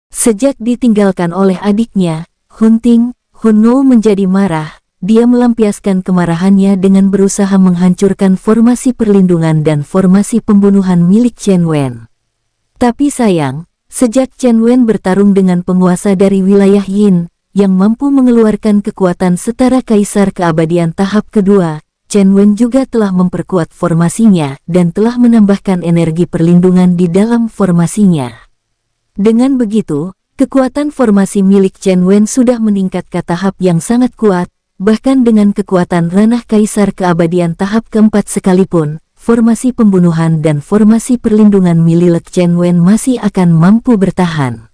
Sejak ditinggalkan oleh adiknya, Hun Ting, Hunno menjadi marah. Dia melampiaskan kemarahannya dengan berusaha menghancurkan formasi perlindungan dan formasi pembunuhan milik Chen Wen. Tapi sayang, sejak Chen Wen bertarung dengan penguasa dari wilayah Yin, yang mampu mengeluarkan kekuatan setara kaisar keabadian tahap kedua, Chen Wen juga telah memperkuat formasinya dan telah menambahkan energi perlindungan di dalam formasinya. Dengan begitu, kekuatan formasi milik Chen Wen sudah meningkat ke tahap yang sangat kuat. Bahkan dengan kekuatan ranah kaisar keabadian tahap keempat sekalipun, formasi pembunuhan dan formasi perlindungan milik Chen Wen masih akan mampu bertahan.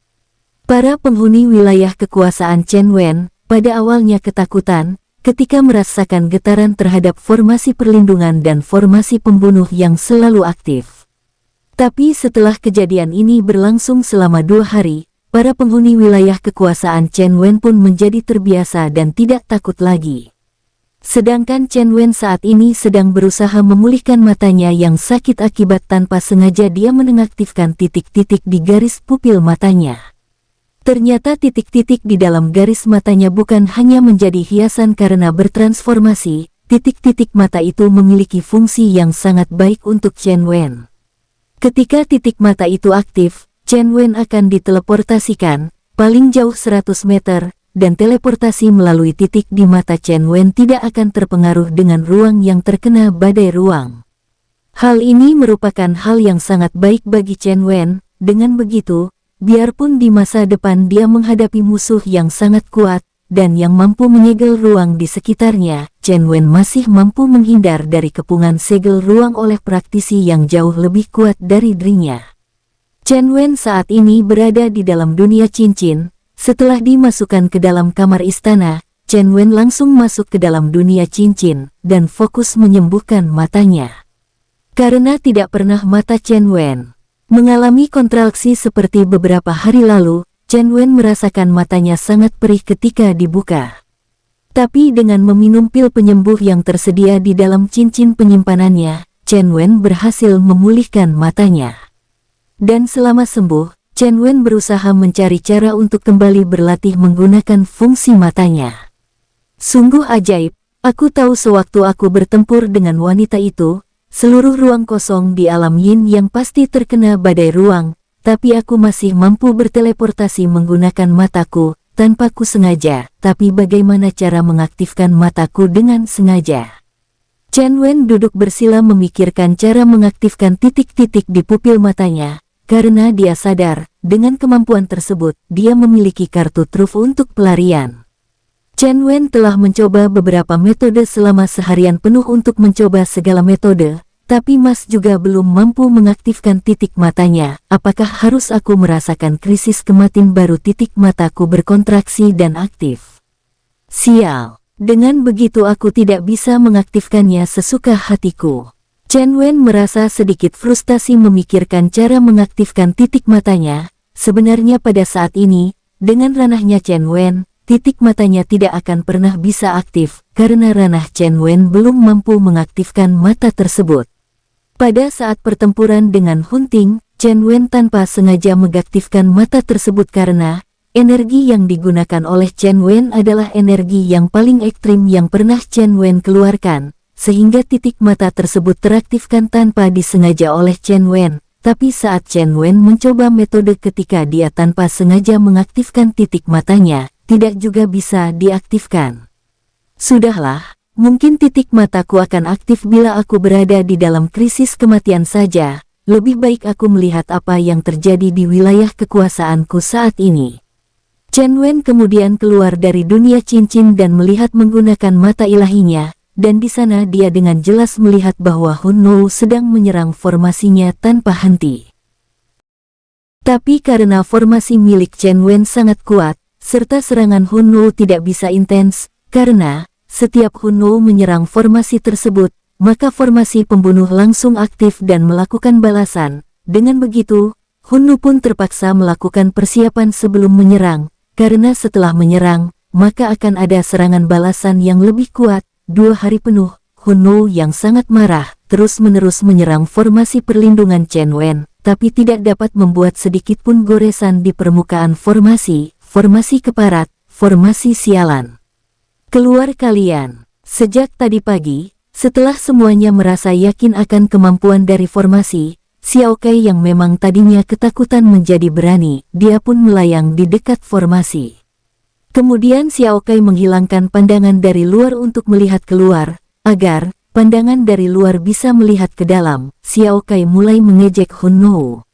Para penghuni wilayah kekuasaan Chen Wen, pada awalnya ketakutan, ketika merasakan getaran terhadap formasi perlindungan dan formasi pembunuh yang selalu aktif. Tapi setelah kejadian ini berlangsung selama 2 hari, para penghuni wilayah kekuasaan Chen Wen pun menjadi terbiasa dan tidak takut lagi. Sedangkan Chen Wen saat ini sedang berusaha memulihkan matanya yang sakit akibat tanpa sengaja dia menonaktifkan titik-titik di garis pupil matanya. Ternyata titik-titik di dalam garis matanya bukan hanya menjadi hiasan karena bertransformasi, titik-titik mata itu memiliki fungsi yang sangat baik untuk Chen Wen. Ketika titik mata itu aktif, Chen Wen akan diteleportasikan, paling jauh 100 meter, dan teleportasi melalui titik di mata Chen Wen tidak akan terpengaruh dengan ruang yang terkena badai ruang. Hal ini merupakan hal yang sangat baik bagi Chen Wen, dengan begitu, biarpun di masa depan dia menghadapi musuh yang sangat kuat, dan yang mampu menyegel ruang di sekitarnya, Chen Wen masih mampu menghindar dari kepungan segel ruang oleh praktisi yang jauh lebih kuat dari dirinya. Chen Wen saat ini berada di dalam dunia cincin. Setelah dimasukkan ke dalam kamar istana, Chen Wen langsung masuk ke dalam dunia cincin dan fokus menyembuhkan matanya. Karena tidak pernah mata Chen Wen mengalami kontraksi seperti beberapa hari lalu, Chen Wen merasakan matanya sangat perih ketika dibuka. Tapi dengan meminum pil penyembuh yang tersedia di dalam cincin penyimpanannya, Chen Wen berhasil memulihkan matanya. Dan selama sembuh, Chen Wen berusaha mencari cara untuk kembali berlatih menggunakan fungsi matanya. Sungguh ajaib, aku tahu sewaktu aku bertempur dengan wanita itu, seluruh ruang kosong di alam Yin yang pasti terkena badai ruang, tapi aku masih mampu berteleportasi menggunakan mataku, tanpa ku sengaja, tapi bagaimana cara mengaktifkan mataku dengan sengaja? Chen Wen duduk bersila memikirkan cara mengaktifkan titik-titik di pupil matanya. Karena dia sadar, dengan kemampuan tersebut, dia memiliki kartu truf untuk pelarian. Chen Wen telah mencoba beberapa metode selama seharian penuh untuk mencoba segala metode, tapi Mas juga belum mampu mengaktifkan titik matanya. Apakah harus aku merasakan krisis kematian baru titik mataku berkontraksi dan aktif? Sial, Dengan begitu aku tidak bisa mengaktifkannya sesuka hatiku. Chen Wen merasa sedikit frustasi memikirkan cara mengaktifkan titik matanya. Sebenarnya pada saat ini, dengan ranahnya Chen Wen, titik matanya tidak akan pernah bisa aktif, karena ranah Chen Wen belum mampu mengaktifkan mata tersebut. Pada saat pertempuran dengan Hun Ting, Chen Wen tanpa sengaja mengaktifkan mata tersebut karena energi yang digunakan oleh Chen Wen adalah energi yang paling ekstrim yang pernah Chen Wen keluarkan, sehingga titik mata tersebut teraktifkan tanpa disengaja oleh Chen Wen. Tapi saat Chen Wen mencoba metode ketika dia tanpa sengaja mengaktifkan titik matanya, tidak juga bisa diaktifkan. Sudahlah, mungkin titik mataku akan aktif bila aku berada di dalam krisis kematian saja. Lebih baik aku melihat apa yang terjadi di wilayah kekuasaanku saat ini. Chen Wen kemudian keluar dari dunia cincin dan melihat menggunakan mata ilahinya, dan di sana dia dengan jelas melihat bahwa Hun Nou sedang menyerang formasinya tanpa henti. Tapi karena formasi milik Chen Wen sangat kuat, serta serangan Hun Nou tidak bisa intens, karena setiap Hun Nou menyerang formasi tersebut, maka formasi pembunuh langsung aktif dan melakukan balasan. Dengan begitu, Hun Nou pun terpaksa melakukan persiapan sebelum menyerang. Karena setelah menyerang, maka akan ada serangan balasan yang lebih kuat. 2 hari penuh, Hun Nou yang sangat marah, terus-menerus menyerang formasi perlindungan Chen Wen, tapi tidak dapat membuat sedikit pun goresan di permukaan formasi keparat, formasi sialan. Keluar kalian. Sejak tadi pagi, setelah semuanya merasa yakin akan kemampuan dari formasi, Xiao Kai yang memang tadinya ketakutan menjadi berani, dia pun melayang di dekat formasi. Kemudian Xiao Kai menghilangkan pandangan dari luar untuk melihat keluar, agar pandangan dari luar bisa melihat ke dalam. Xiao Kai mulai mengejek Hun Nou.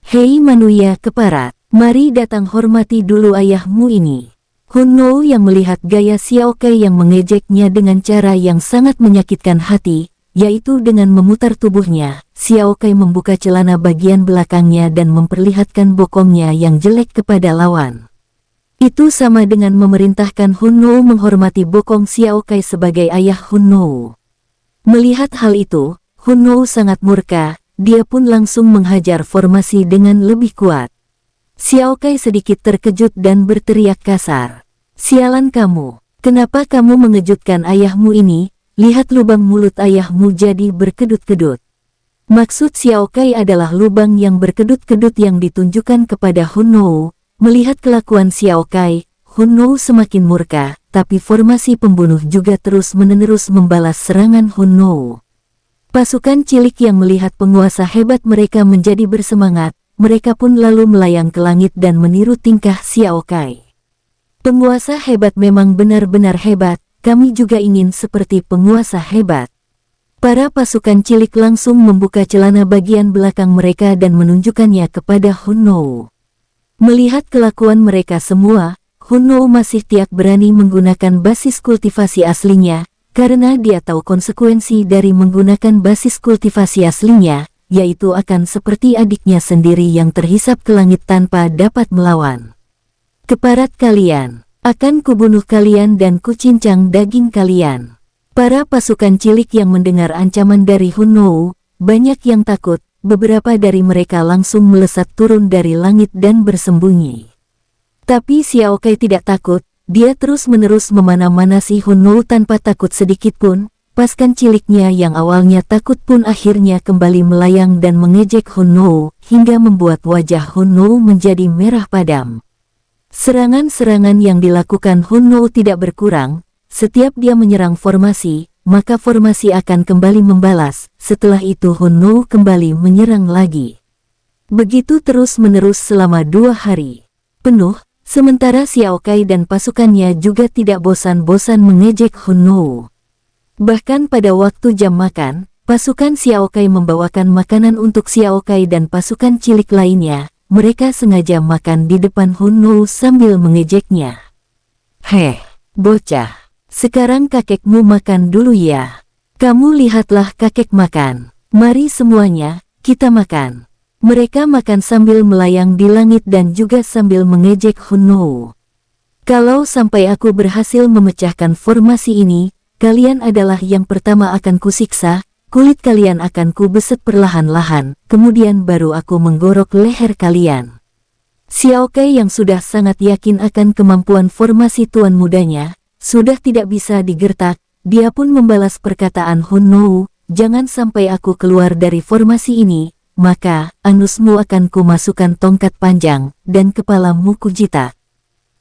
"Hei manusia keparat, mari datang hormati dulu ayahmu ini." Hun Nou yang melihat gaya Xiao Kai yang mengejeknya dengan cara yang sangat menyakitkan hati, yaitu dengan memutar tubuhnya, Xiao Kai membuka celana bagian belakangnya dan memperlihatkan bokongnya yang jelek kepada lawan. Itu sama dengan memerintahkan Hun Nou menghormati bokong Xiao Kai sebagai ayah Hun Nou. Melihat hal itu, Hun Nou sangat murka, dia pun langsung menghajar formasi dengan lebih kuat. Xiao Kai sedikit terkejut dan berteriak kasar. "Sialan kamu, kenapa kamu mengejutkan ayahmu ini? Lihat lubang mulut ayahmu jadi berkedut-kedut." Maksud Xiao Kai adalah lubang yang berkedut-kedut yang ditunjukkan kepada Hun Nou. Melihat kelakuan Xiao Kai, Hun Nou semakin murka, tapi formasi pembunuh juga terus-menerus membalas serangan Hun Nou. Pasukan cilik yang melihat penguasa hebat mereka menjadi bersemangat, mereka pun lalu melayang ke langit dan meniru tingkah Xiao Kai. "Penguasa hebat memang benar-benar hebat. Kami juga ingin seperti penguasa hebat." Para pasukan cilik langsung membuka celana bagian belakang mereka dan menunjukkannya kepada Hun Nou. Melihat kelakuan mereka semua, Hun Nou masih tidak berani menggunakan basis kultivasi aslinya, karena dia tahu konsekuensi dari menggunakan basis kultivasi aslinya, yaitu akan seperti adiknya sendiri yang terhisap ke langit tanpa dapat melawan. "Keparat kalian! Akan kubunuh kalian dan kucincang daging kalian." Para pasukan cilik yang mendengar ancaman dari Hun Nou, banyak yang takut, beberapa dari mereka langsung melesat turun dari langit dan bersembunyi. Tapi Xiao Kai tidak takut, dia terus-menerus memana-manasi Hun Nou tanpa takut sedikit pun. Pasukan ciliknya yang awalnya takut pun akhirnya kembali melayang dan mengejek Hun Nou, hingga membuat wajah Hun Nou menjadi merah padam. Serangan-serangan yang dilakukan Hun Nou tidak berkurang. Setiap dia menyerang formasi, maka formasi akan kembali membalas. Setelah itu Hun Nou kembali menyerang lagi. Begitu terus-menerus selama 2 hari penuh, sementara Xiao Kai dan pasukannya juga tidak bosan-bosan mengejek Hun Nou. Bahkan pada waktu jam makan, pasukan Xiao Kai membawakan makanan untuk Xiao Kai dan pasukan cilik lainnya. Mereka sengaja makan di depan Hun Nou sambil mengejeknya. "Heh, bocah. Sekarang kakekmu makan dulu ya. Kamu lihatlah kakek makan. Mari semuanya, kita makan." Mereka makan sambil melayang di langit dan juga sambil mengejek Hun Nou. Kalau sampai aku berhasil memecahkan formasi ini, kalian adalah yang pertama akan kusiksa, kulit kalian akan kubeset perlahan-lahan, kemudian baru aku menggorok leher kalian. Xiao Kai yang sudah sangat yakin akan kemampuan formasi tuan mudanya, sudah tidak bisa digertak, dia pun membalas perkataan Hun Nou, jangan sampai aku keluar dari formasi ini, maka anusmu akan kumasukkan tongkat panjang, dan kepalamu kujitak.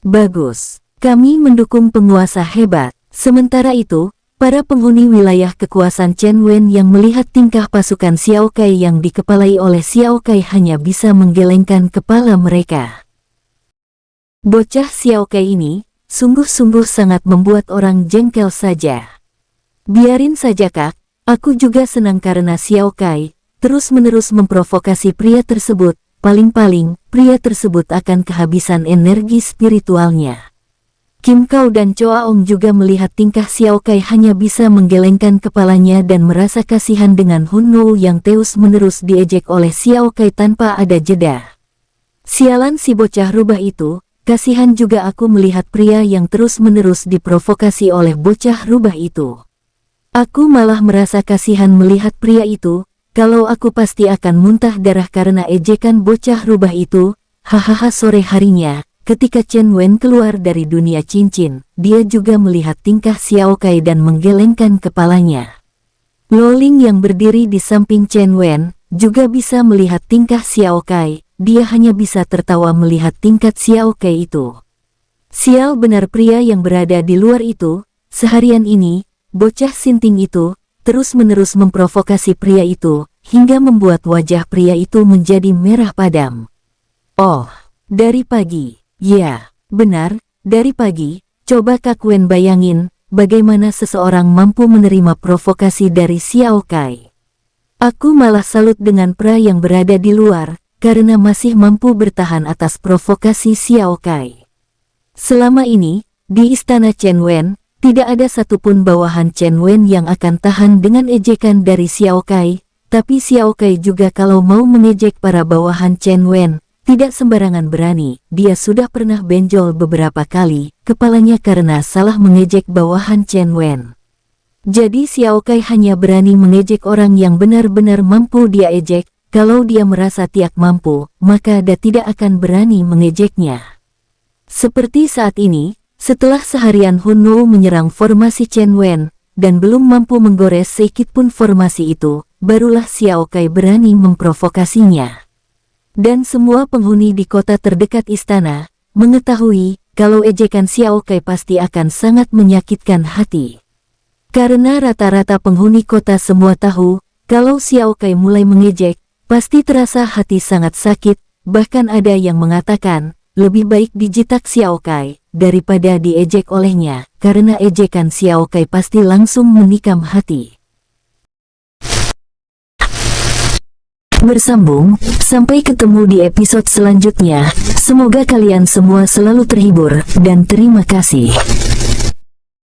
Bagus, kami mendukung penguasa hebat. Sementara itu, para penghuni wilayah kekuasaan Chen Wen yang melihat tingkah pasukan Xiao Kai yang dikepalai oleh Xiao Kai hanya bisa menggelengkan kepala mereka. Bocah Xiao Kai ini, sungguh-sungguh sangat membuat orang jengkel saja. Biarin saja kak, aku juga senang karena Xiao Kai terus-menerus memprovokasi pria tersebut, paling-paling pria tersebut akan kehabisan energi spiritualnya. Kim Kao dan Choa Ong juga melihat tingkah Xiao Kai hanya bisa menggelengkan kepalanya dan merasa kasihan dengan Hun Nou yang terus-menerus diejek oleh Xiao Kai tanpa ada jeda. Sialan si bocah rubah itu, kasihan juga aku melihat pria yang terus-menerus diprovokasi oleh bocah rubah itu. Aku malah merasa kasihan melihat pria itu, kalau aku pasti akan muntah darah karena ejekan bocah rubah itu. Hahaha. Sore harinya, ketika Chen Wen keluar dari dunia cincin, dia juga melihat tingkah Xiao Kai dan menggelengkan kepalanya. Lo Ling yang berdiri di samping Chen Wen, juga bisa melihat tingkah Xiao Kai, dia hanya bisa tertawa melihat tingkat Xiao Kai itu. Sial benar pria yang berada di luar itu, seharian ini, bocah sinting itu, terus-menerus memprovokasi pria itu, hingga membuat wajah pria itu menjadi merah padam. Oh, dari pagi, ya, benar, dari pagi, coba Kak Wen bayangin, bagaimana seseorang mampu menerima provokasi dari Xiao Kai. Aku malah salut dengan pria yang berada di luar, karena masih mampu bertahan atas provokasi Xiao Kai. Selama ini, di istana Chen Wen, tidak ada satupun bawahan Chen Wen yang akan tahan dengan ejekan dari Xiao Kai, tapi Xiao Kai juga kalau mau mengejek para bawahan Chen Wen, tidak sembarangan berani. Dia sudah pernah benjol beberapa kali kepalanya karena salah mengejek bawahan Chen Wen. Jadi Xiao Kai hanya berani mengejek orang yang benar-benar mampu dia ejek, kalau dia merasa tidak mampu, maka dia tidak akan berani mengejeknya. Seperti saat ini, setelah seharian Hun Nou menyerang formasi Chen Wen, dan belum mampu menggores sedikit pun formasi itu, barulah Xiao Kai berani memprovokasinya. Dan semua penghuni di kota terdekat istana, mengetahui, kalau ejekan Xiao Kai pasti akan sangat menyakitkan hati. Karena rata-rata penghuni kota semua tahu, kalau Xiao Kai mulai mengejek, pasti terasa hati sangat sakit, bahkan ada yang mengatakan, lebih baik dijitak Xiao Kai, daripada diejek olehnya, karena ejekan Xiao Kai pasti langsung menikam hati. Bersambung, sampai ketemu di episode selanjutnya, semoga kalian semua selalu terhibur, dan terima kasih.